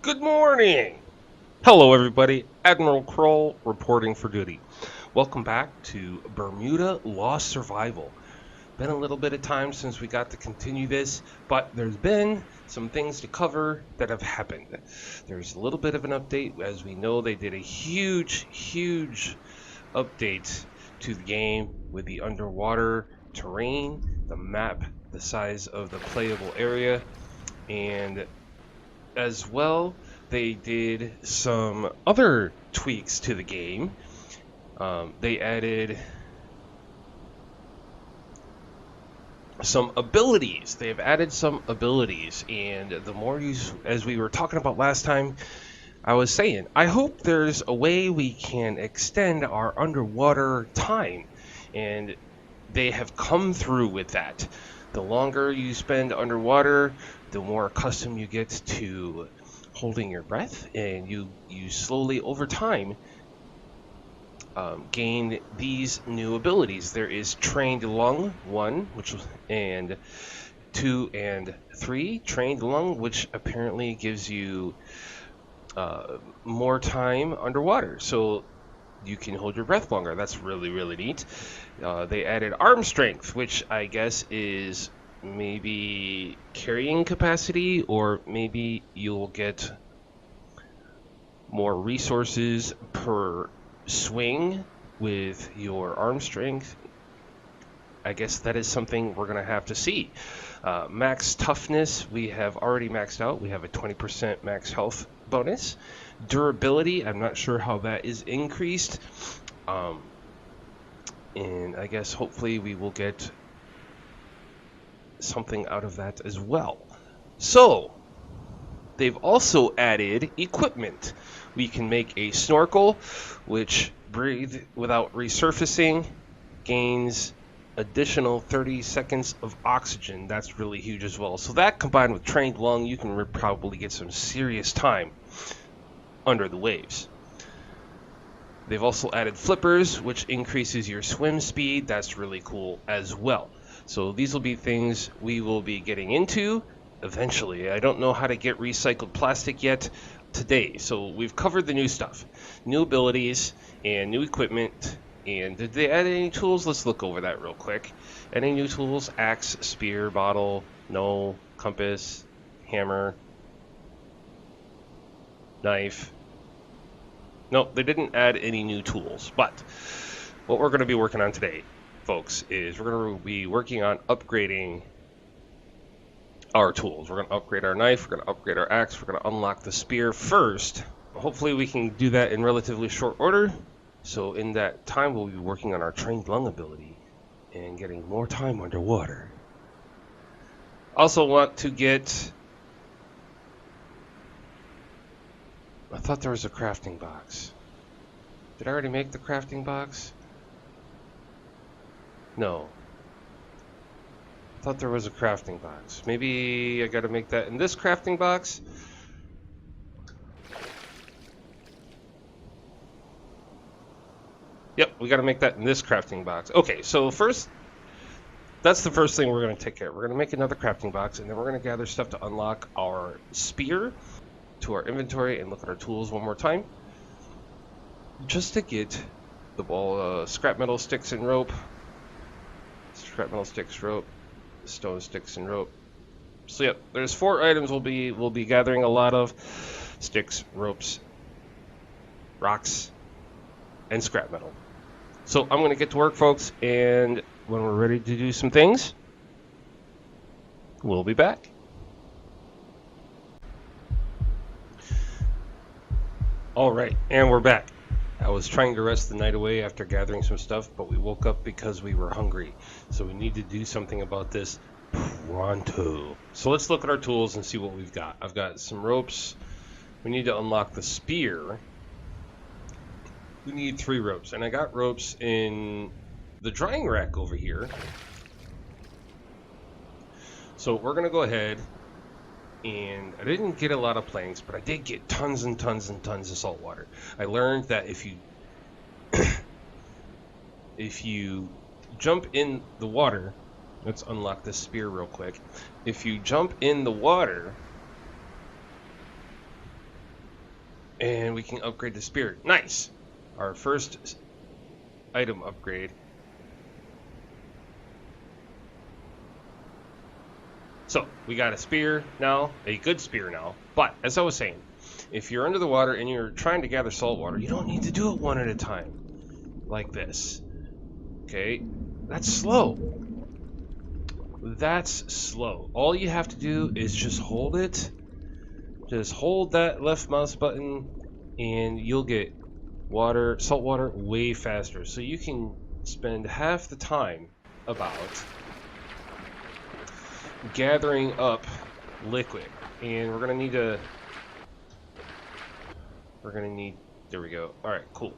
Good morning! Hello everybody, AdmiralKrull reporting for duty. Welcome back to Bermuda Lost Survival. Been a little bit of time since we got to continue this, but there's been some things to cover that have happened. There's a little bit of an update. As we know, they did a huge update to the game with the underwater terrain, the map, the size of the playable area, and as well, they did some other tweaks to the game. They added some abilities. They've added some abilities, and the more you, as we were talking about last time, I was saying, I hope there's a way we can extend our underwater time, and they have come through with that. The longer you spend underwater, the more accustomed you get to holding your breath, and you slowly over time gain these new abilities. There is Trained Lung 1, and 2 and 3. Trained Lung, which apparently gives you more time underwater, so you can hold your breath longer. That's really neat. They added Arm Strength, which I guess is maybe carrying capacity, or maybe you'll get more resources per swing with your arm strength. I guess that is something we're going to have to see. Max Toughness, we have already maxed out. We have a 20% max health bonus. Durability, I'm not sure how that is increased. And I guess hopefully we will get something out of that as well. So, they've also added equipment. We can make a snorkel, which breathe without resurfacing, gains additional 30 seconds of oxygen. That's really huge as well. So that combined with Trained Lung, you can probably get some serious time under the waves. They've also added flippers, which increases your swim speed. That's really cool as well. So these will be things we will be getting into eventually. I don't know how to get recycled plastic yet today. So we've covered the new stuff, new abilities and new equipment. And did they add any tools? Let's look over that real quick. Any new tools? Axe, spear, bottle, no, compass, hammer, knife. Nope, they didn't add any new tools. But what we're going to be working on today, folks, is we're going to be working on upgrading our tools. We're going to upgrade our knife, we're going to upgrade our axe, we're going to unlock the spear first. Hopefully we can do that in relatively short order. So in that time we'll be working on our Trained Lung ability and getting more time underwater. Also want to get... I thought there was a crafting box. Did I already make the crafting box? No. I thought there was a crafting box. Maybe I gotta make that in this crafting box. Yep, we gotta make that in this crafting box. Okay, so first, that's the first thing we're gonna take care of. We're gonna make another crafting box, and then we're gonna gather stuff to unlock our spear to our inventory and look at our tools one more time. Just to get the ball, scrap metal sticks and rope. Scrap metal sticks, rope. Stone sticks and rope. So yep, there's 4 items we'll be gathering a lot of: sticks, ropes, rocks, and scrap metal. So I'm gonna get to work, folks, and when we're ready to do some things, we'll be back. Alright, and we're back. I was trying to rest the night away after gathering some stuff, but we woke up because we were hungry. So we need to do something about this pronto. So let's look at our tools and see what we've got. I've got some ropes. We need to unlock the spear. We need 3 ropes, and I got ropes in the drying rack over here. So we're going to go ahead, and I didn't get a lot of planks, but I did get tons and tons and tons of salt water. I learned that if you jump in the water, let's unlock this spear real quick. If you jump in the water, And we can upgrade the spear. Nice! Our first item upgrade. So, we got a spear now, a good spear now. But, as I was saying, if you're under the water and you're trying to gather salt water, you don't need to do it one at a time. Like this. Okay? That's slow. That's slow. All you have to do is just hold it. Just hold that left mouse button and you'll get water, salt water way faster. So you can spend half the time about gathering up liquid. And we're gonna need there we go. Alright, cool.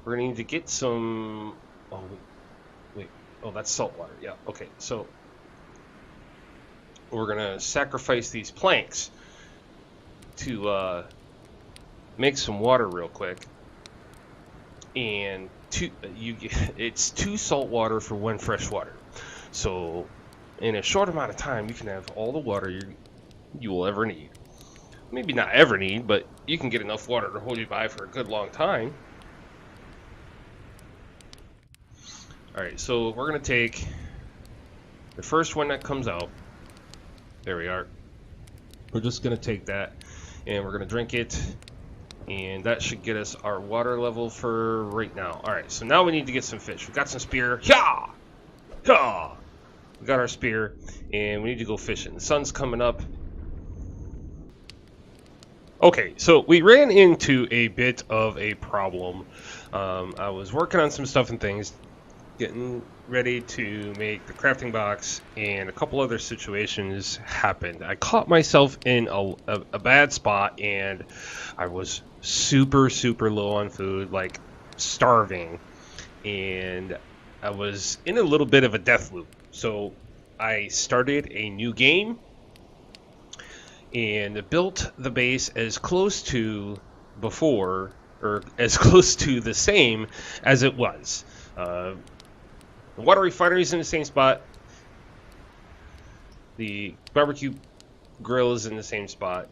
We're gonna need to get some, oh wait, oh that's salt water, yeah, okay. So we're gonna sacrifice these planks to make some water real quick. And it's 2 salt water for 1 fresh water. So in a short amount of time, you can have all the water you will ever need. Maybe not ever need, but you can get enough water to hold you by for a good long time. Alright, so we're going to take the first one that comes out. There we are. We're just going to take that and we're going to drink it. And that should get us our water level for right now. Alright, so now we need to get some fish. We've got some spear. Yeah! Yeah! We got our spear, and we need to go fishing. The sun's coming up. Okay, so we ran into a bit of a problem. I was working on some stuff and things, getting ready to make the crafting box, and a couple other situations happened. I caught myself in a bad spot, and I was super low on food, like starving, and I was in a little bit of a death loop. So I started a new game and built the base as close to before, or as close to the same as it was. The water refinery is in the same spot. The barbecue grill is in the same spot.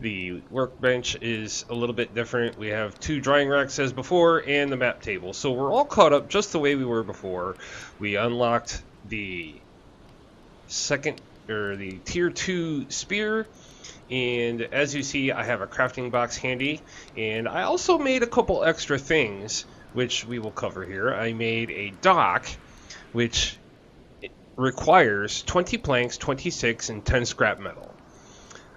The workbench is a little bit different. We have 2 drying racks as before and the map table. So we're all caught up just the way we were before. We unlocked the the tier 2 spear, and as you see, I have a crafting box handy, and I also made a couple extra things which we will cover here. I made a dock which requires 20 planks, 26, and 10 scrap metal.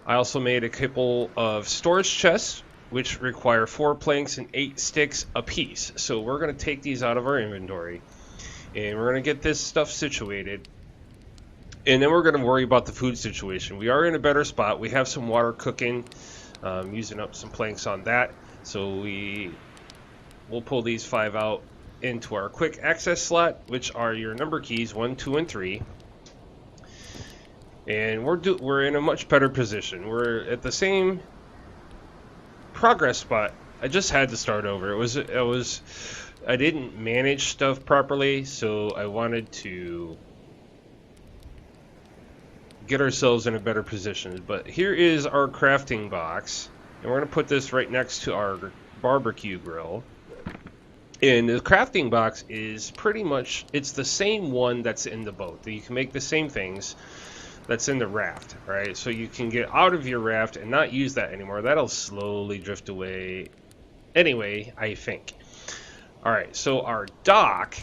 I also made a couple of storage chests which require 4 planks and 8 sticks apiece. So we're going to take these out of our inventory and we're going to get this stuff situated. And then we're going to worry about the food situation. We are in a better spot. We have some water cooking, using up some planks on that. So we'll pull these 5 out into our quick access slot, which are your number keys 1, 2, and 3. And we're in a much better position. We're at the same progress spot. I just had to start over. I didn't manage stuff properly, so I wanted to get ourselves in a better position. But here is our crafting box, and we're going to put this right next to our barbecue grill. And the crafting box is pretty much, it's the same one that's in the boat. You can make the same things that's in the raft, right? So you can get out of your raft and not use that anymore. That'll slowly drift away anyway, I think. Alright, so our dock,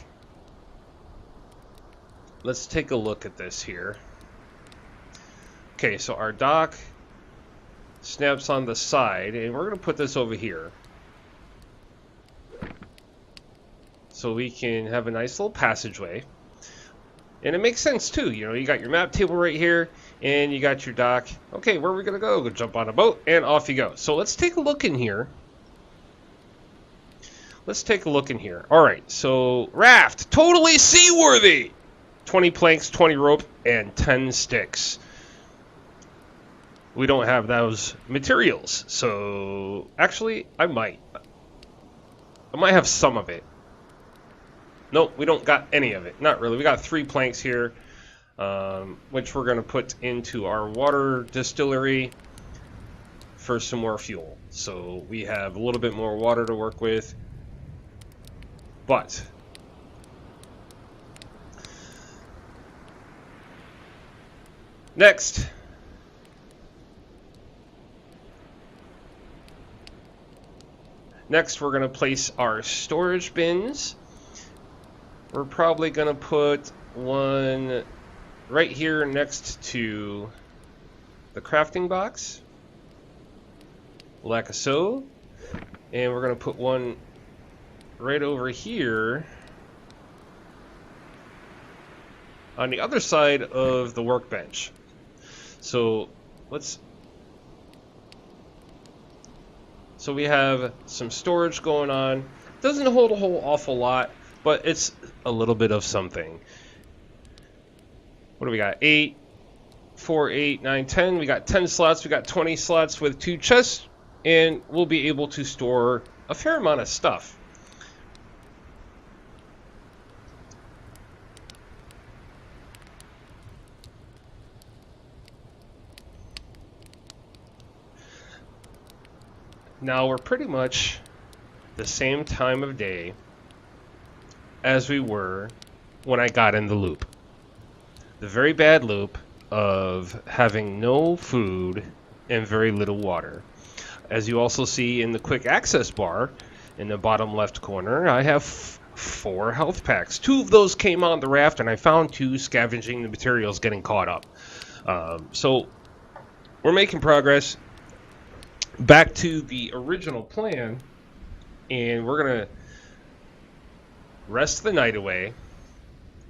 let's take a look at this here. Okay, so our dock snaps on the side, and we're going to put this over here. So we can have a nice little passageway. And it makes sense too, you know, you got your map table right here, and you got your dock. Okay, where are we going to go? Go jump on a boat, and off you go. So let's take a look in here. Let's take a look in here. Alright, so raft, totally seaworthy! 20 planks, 20 rope, and 10 sticks. We don't have those materials, so actually I might have some of it. Nope, we don't got any of it. Not really. We got 3 planks here, which we're going to put into our water distillery. for some more fuel. So we have a little bit more water to work with. But next, we're going to place our storage bins. We're probably going to put one right here next to the crafting box, like so. And we're going to put one right over here on the other side of the workbench. So we have some storage going on. Doesn't hold a whole awful lot, but it's a little bit of something. What do we got? 8, 4, 8, 9, 10. We got 10 slots. We got 20 slots with 2 chests, and we'll be able to store a fair amount of stuff. Now we're pretty much the same time of day as we were when I got in the loop. The very bad loop of having no food and very little water. As you also see in the quick access bar in the bottom left corner, I have 4 health packs. 2 of those came on the raft, and I found 2 scavenging the materials getting caught up. So we're making progress. Back to the original plan, and we're gonna rest the night away.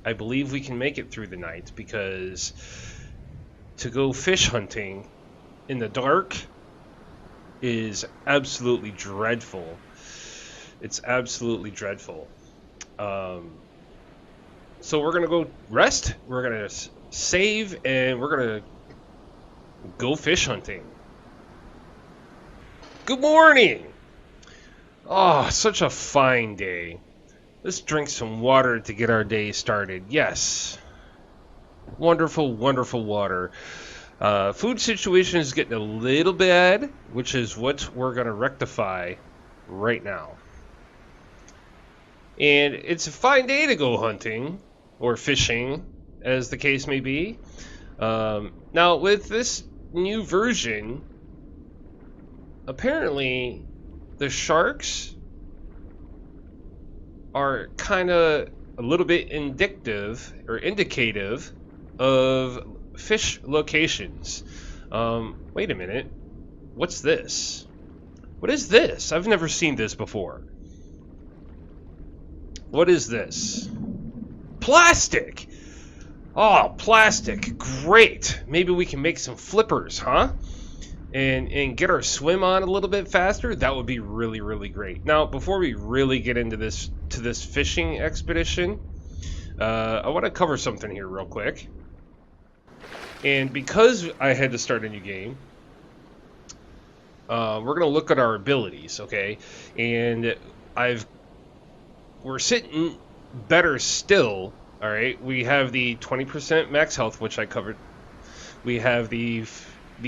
I believe we can make it through the night, because to go fish hunting in the dark is absolutely dreadful. It's absolutely dreadful. So we're gonna go rest, we're gonna save, and we're gonna go fish hunting. Good morning! Oh, such a fine day. Let's drink some water to get our day started. Yes. Wonderful, wonderful water. Food situation is getting a little bad, which is what we're going to rectify right now. And it's a fine day to go hunting, or fishing, as the case may be. Now, with this new version, apparently the sharks are kind of a little bit indicative of fish locations. Wait a minute. What's this? What is this? I've never seen this before. What is this? Plastic! Oh, plastic. Great. Maybe we can make some flippers, huh? And get our swim on a little bit faster. That would be really, really great. Now, before we really get into this fishing expedition, I want to cover something here real quick. And because I had to start a new game, we're going to look at our abilities, okay? And we're sitting better still, all right? We have the 20% max health, which I covered. We have the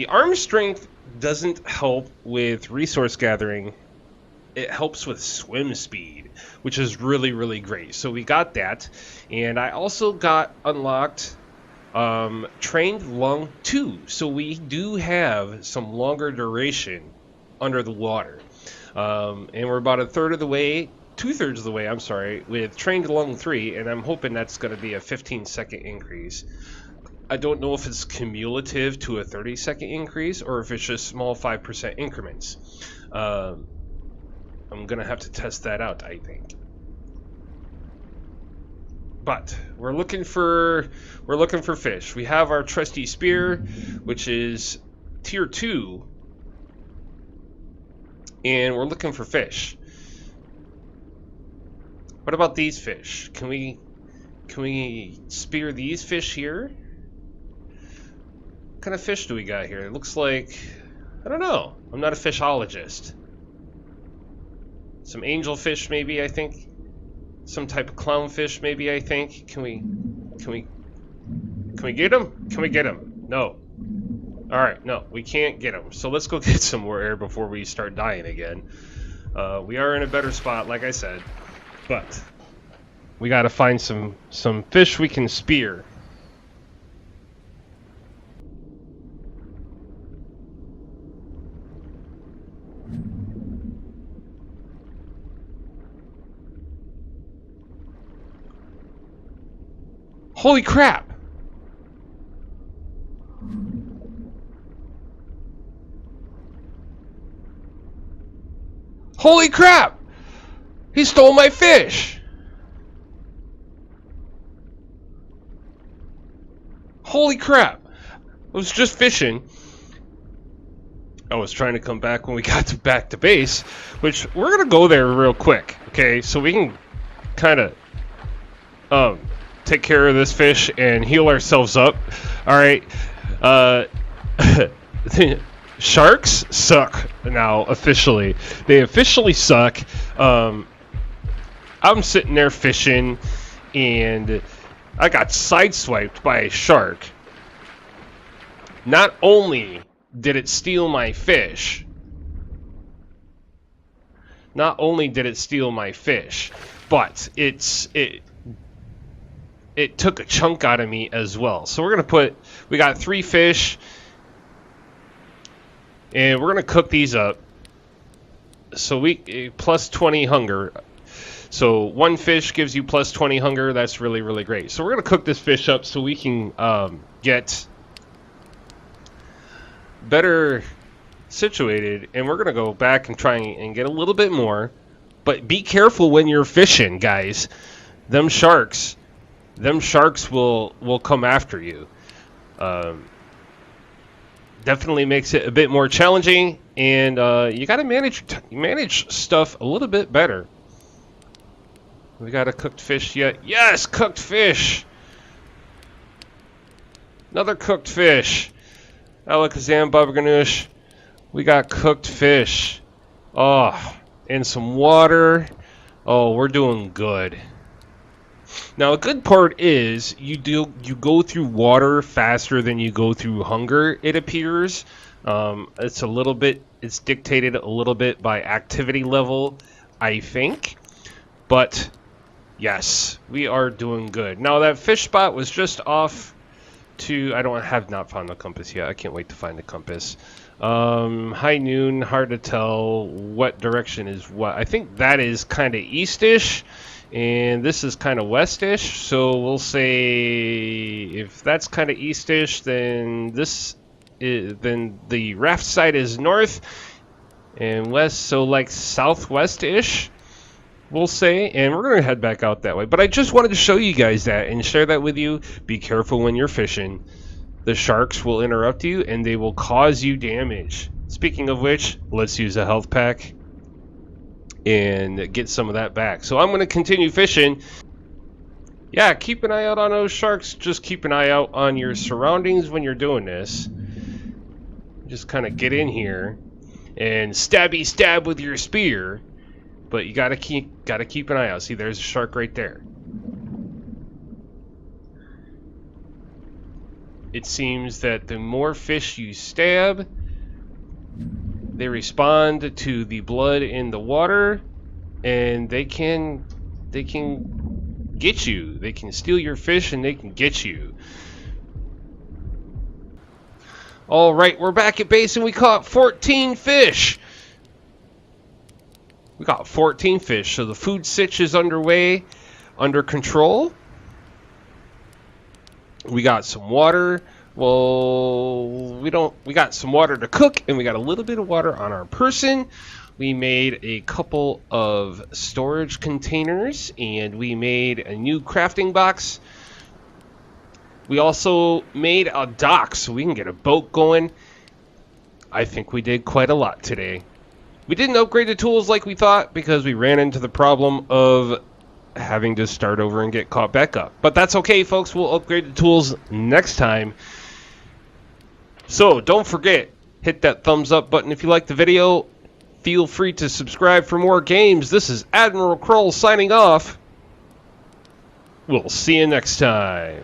arm strength doesn't help with resource gathering. It helps with swim speed, which is really, really great. So we got that. And I also got unlocked Trained Lung 2. So we do have some longer duration under the water. And we're about 2/3 of the way, I'm sorry, with Trained Lung 3. And I'm hoping that's going to be a 15-second increase. I don't know if it's cumulative to a 30-second increase or if it's just small 5% increments. I'm gonna have to test that out, I think. But we're looking for fish. We have our trusty spear, which is tier 2, and we're looking for fish. What about these fish? Can we spear these fish here? What kind of fish do we got here? It looks like, I don't know. I'm not a fishologist. Some angelfish, maybe, I think. Some type of clownfish, maybe, I think. Can we get them? Can we get them? No. Alright, no, we can't get them. So let's go get some more air before we start dying again. We are in a better spot, like I said. But we gotta find some fish we can spear. Holy crap! Holy crap! He stole my fish! Holy crap! I was just fishing. I was trying to come back when we got back to base, which we're gonna go there real quick, okay? So we can kind of take care of this fish and heal ourselves up. All right. Sharks suck now officially. They officially suck. I'm sitting there fishing, and I got sideswiped by a shark. Not only did it steal my fish, but it took a chunk out of me as well. So we got 3 fish, and we're gonna cook these up. So we plus 20 hunger. So 1 fish gives you plus 20 hunger. That's really, really great. So we're gonna cook this fish up so we can get better situated, and we're gonna go back and try and get a little bit more. But be careful when you're fishing, guys. Them sharks will come after you. Definitely makes it a bit more challenging, and you got to manage stuff a little bit better. We got a cooked fish yet? Yes, cooked fish. Another cooked fish. Alakazam Babaganoosh. We got cooked fish. Oh, and some water. Oh, we're doing good. Now, a good part is you go through water faster than you go through hunger, it appears. It's dictated a little bit by activity level, I think. But yes, we are doing good. Now, that fish spot was just off to, have not found the compass yet. I can't wait to find the compass. High noon, hard to tell what direction is what. I think that is kind of eastish. And this is kind of westish, so we'll say if that's kind of eastish, then then the raft side is north and west, so like southwest-ish, we'll say, and we're gonna head back out that way. But I just wanted to show you guys that and share that with you. Be careful when you're fishing. The sharks will interrupt you and they will cause you damage. Speaking of which, let's use a health pack and get some of that back. So I'm going to continue fishing. Yeah, keep an eye out on those sharks. Just keep an eye out on your surroundings when you're doing this. Just kind of get in here and stabby stab with your spear, but you gotta keep an eye out. See, there's a shark right there. It seems that the more fish you stab, they respond to the blood in the water, and they can get you. They can steal your fish and they can get you. All right, we're back at base and we caught 14 fish. We got 14 fish, so the food sitch is under control. We got some water. Well, we got some water to cook, and we got a little bit of water on our person. We made a couple of storage containers, and we made a new crafting box. We also made a dock so we can get a boat going. I think we did quite a lot today. We didn't upgrade the tools like we thought because we ran into the problem of having to start over and get caught back up. But that's okay, folks. We'll upgrade the tools next time. So don't forget, hit that thumbs up button if you like the video. Feel free to subscribe for more games. This is AdmiralKrull signing off. We'll see you next time.